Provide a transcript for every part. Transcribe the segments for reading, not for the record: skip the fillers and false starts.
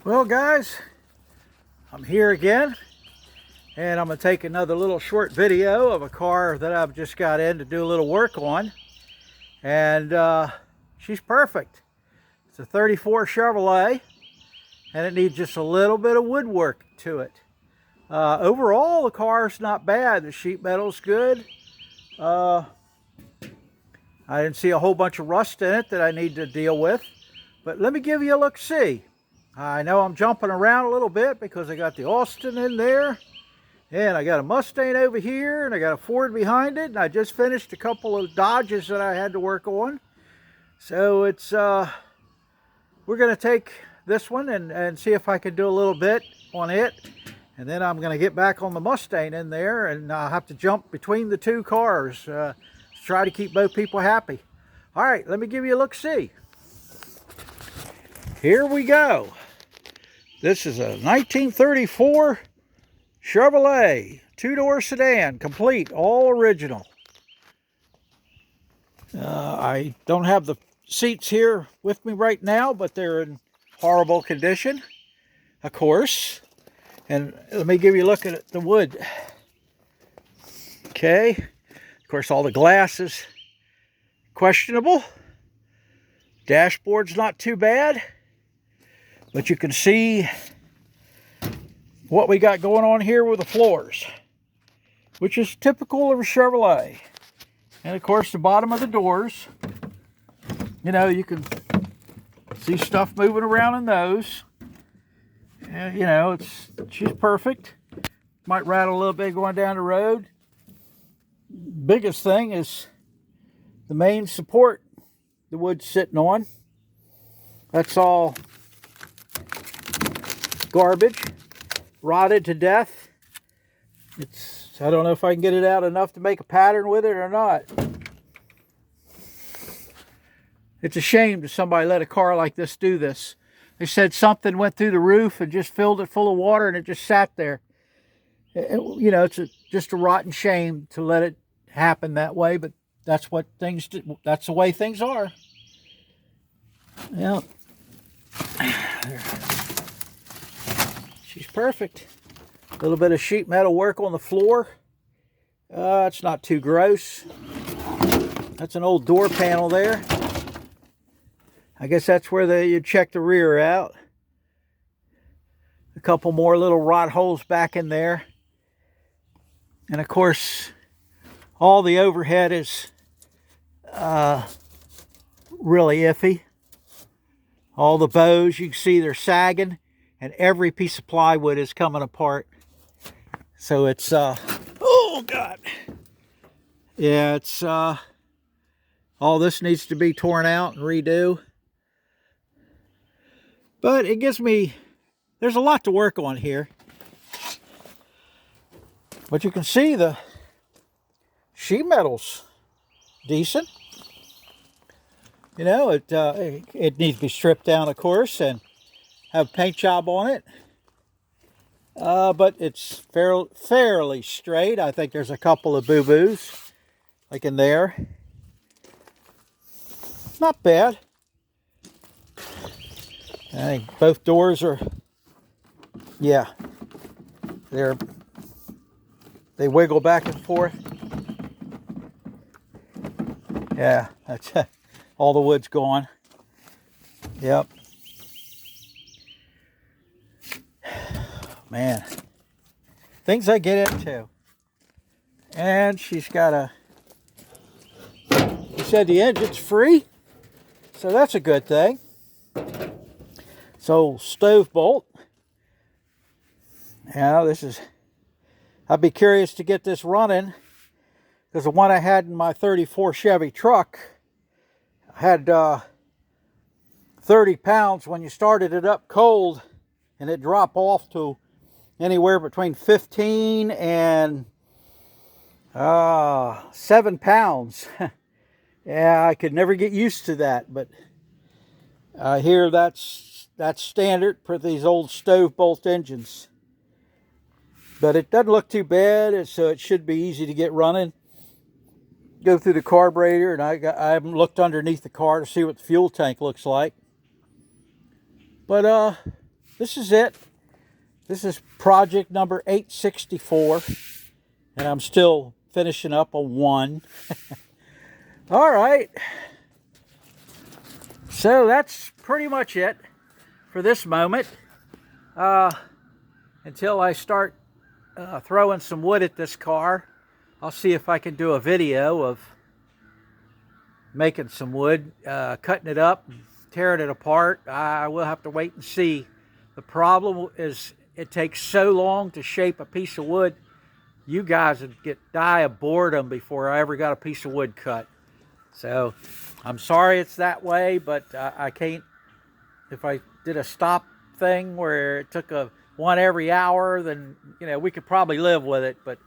Well, guys, I'm here again, and I'm going to take another little short video of a car that I've just got in to do a little work on. And she's perfect. It's a 34 Chevrolet, and it needs just a little bit of woodwork to it. Overall, the car's not bad. The sheet metal's good. I didn't see a whole bunch of rust in it that I need to deal with. But let me give you a look-see. I know I'm jumping around a little bit because I got the Austin in there, and I got a Mustang over here, and I got a Ford behind it, and I just finished a couple of Dodges that I had to work on. So it's we're going to take this one and see if I can do a little bit on it, and then I'm going to get back on the Mustang in there, and I'll have to jump between the two cars to try to keep both people happy. All right, let me give you a look-see. Here we go. This is a 1934 Chevrolet, two-door sedan, complete, all original. I don't have the seats here with me right now, but they're in horrible condition, of course. And let me give you a look at the wood. Okay, of course all the glass is questionable. Dashboard's not too bad. But you can see what we got going on here with the floors, which is typical of a Chevrolet. And of course the bottom of the doors, you know, you can see stuff moving around in those. And, you know, she's perfect. Might rattle a little bit going down the road. Biggest thing is the main support the wood's sitting on. That's all garbage, rotted to death. I don't know if I can get it out enough to make a pattern with it or not. It's a shame that somebody let a car like this do this. They said something went through the roof and just filled it full of water, and it just sat there. You know, it's just a rotten shame to let it happen that way, but that's what things do. That's the way things are. Yeah. She's perfect. A little bit of sheet metal work on the floor. It's not too gross. That's an old door panel there. I guess that's where you check the rear out. A couple more little rot holes back in there. And of course, all the overhead is really iffy. All the bows, you can see they're sagging. And every piece of plywood is coming apart. So it's, oh God. Yeah, it's, all this needs to be torn out and redo. But it gives me, there's a lot to work on here. But you can see the sheet metal's decent. You know, it needs to be stripped down, of course, and have a paint job on it, but it's fairly straight. I think there's a couple of boo-boos, like in there. Not bad. I think both doors are, yeah, they wiggle back and forth. Yeah, that's all the wood's gone. Yep. Man, things I get into. And she's got he said the engine's free, so that's a good thing. So stove bolt. Now I'd be curious to get this running, because the one I had in my 34 Chevy truck had 30 pounds when you started it up cold, and it dropped off to anywhere between 15 and 7 pounds. Yeah, I could never get used to that, but I hear that's standard for these old stove bolt engines. But it doesn't look too bad, so it should be easy to get running. Go through the carburetor, and I haven't looked underneath the car to see what the fuel tank looks like. But this is it. This is project number 864, and I'm still finishing up on one. All right. So that's pretty much it for this moment. Until I start throwing some wood at this car, I'll see if I can do a video of making some wood, cutting it up, tearing it apart. I will have to wait and see. The problem is it takes so long to shape a piece of wood. You guys would die of boredom before I ever got a piece of wood cut. So I'm sorry it's that way, but I can't. If I did a stop thing where it took one every hour, then we could probably live with it, but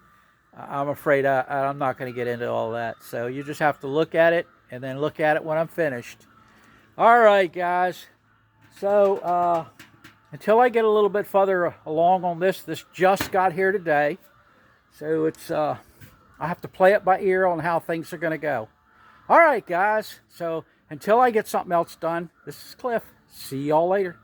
I'm afraid I'm not going to get into all that. So you just have to look at it and then look at it when I'm finished. All right, guys. So until I get a little bit further along on this just got here today. So it's I have to play it by ear on how things are going to go. All right, guys. So until I get something else done, this is Cliff. See y'all later.